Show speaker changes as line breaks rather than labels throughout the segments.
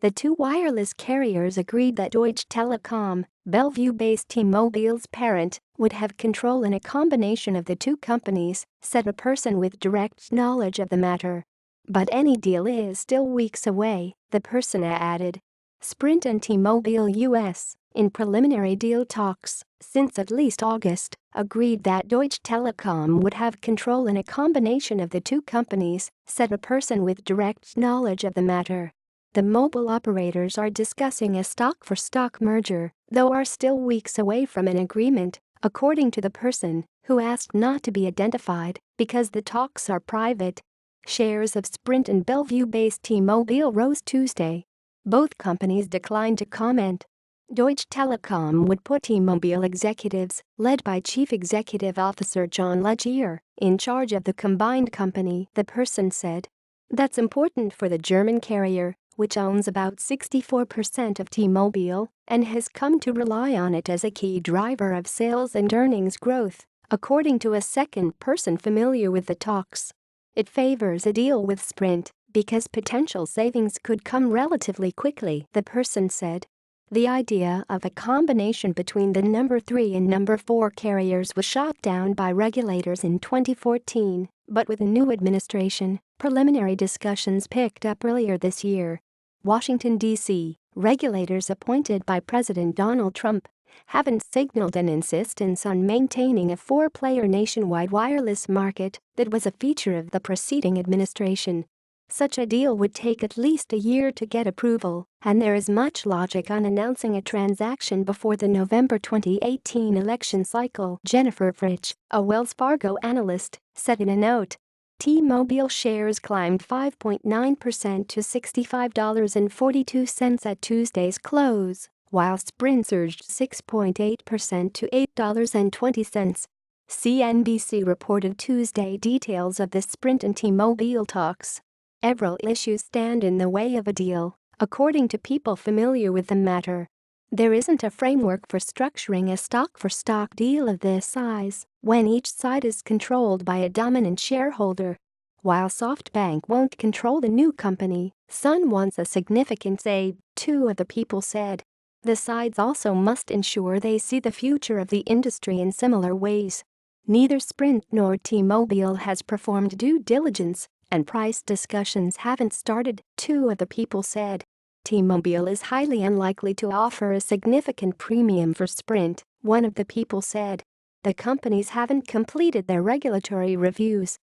The two wireless carriers agreed that Deutsche Telekom, Bellevue-based T-Mobile's parent, would have control in a combination of the two companies, said a person with direct knowledge of the matter. But any deal is still weeks away, the person added. Sprint and T-Mobile US, in preliminary deal talks since at least August, agreed that Deutsche Telekom would have control in a combination of the two companies, said a person with direct knowledge of the matter. The mobile operators are discussing a stock-for-stock merger, though are still weeks away from an agreement, according to the person, who asked not to be identified because the talks are private. Shares of Sprint and Bellevue-based T-Mobile rose Tuesday. Both companies declined to comment. Deutsche Telekom would put T-Mobile executives, led by Chief Executive Officer John Legere, in charge of the combined company, the person said. That's important for the German carrier, which owns about 64% of T-Mobile and has come to rely on it as a key driver of sales and earnings growth, according to a second person familiar with the talks. It favors a deal with Sprint because potential savings could come relatively quickly, the person said. The idea of a combination between the number 3 and number 4 carriers was shot down by regulators in 2014, but with a new administration, preliminary discussions picked up earlier this year. Washington, D.C., regulators appointed by President Donald Trump haven't signaled an insistence on maintaining a 4-player nationwide wireless market that was a feature of the preceding administration. Such a deal would take at least a year to get approval, and there is much logic on announcing a transaction before the November 2018 election cycle, Jennifer Fritsch, a Wells Fargo analyst, said in a note. T-Mobile shares climbed 5.9% to $65.42 at Tuesday's close, while Sprint surged 6.8% to $8.20. CNBC reported Tuesday details of the Sprint and T-Mobile talks. Several issues stand in the way of a deal, according to people familiar with the matter. There isn't a framework for structuring a stock-for-stock deal of this size when each side is controlled by a dominant shareholder. While SoftBank won't control the new company, Sun wants a significant say, two of the people said. The sides also must ensure they see the future of the industry in similar ways. Neither Sprint nor T-Mobile has performed due diligence, and price discussions haven't started, two of the people said. T-Mobile is highly unlikely to offer a significant premium for Sprint, one of the people said. The companies haven't completed their regulatory reviews.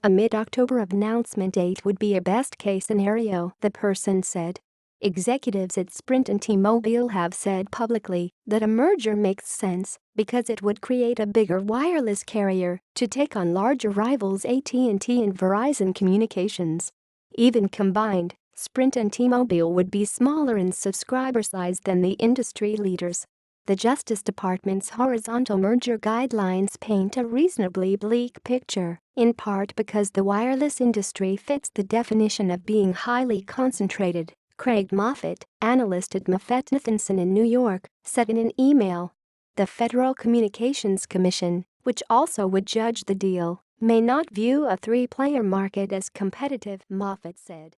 A mid-October announcement date would be a best-case scenario, the person said. Executives at Sprint and T-Mobile have said publicly that a merger makes sense because it would create a bigger wireless carrier to take on larger rivals AT&T and Verizon Communications. Even combined, Sprint and T-Mobile would be smaller in subscriber size than the industry leaders. The Justice Department's horizontal merger guidelines paint a reasonably bleak picture, in part because the wireless industry fits the definition of being highly concentrated. Craig Moffett, analyst at MoffettNathanson in New York, said in an email. The Federal Communications Commission, which also would judge the deal, may not view a 3-player market as competitive, Moffett said.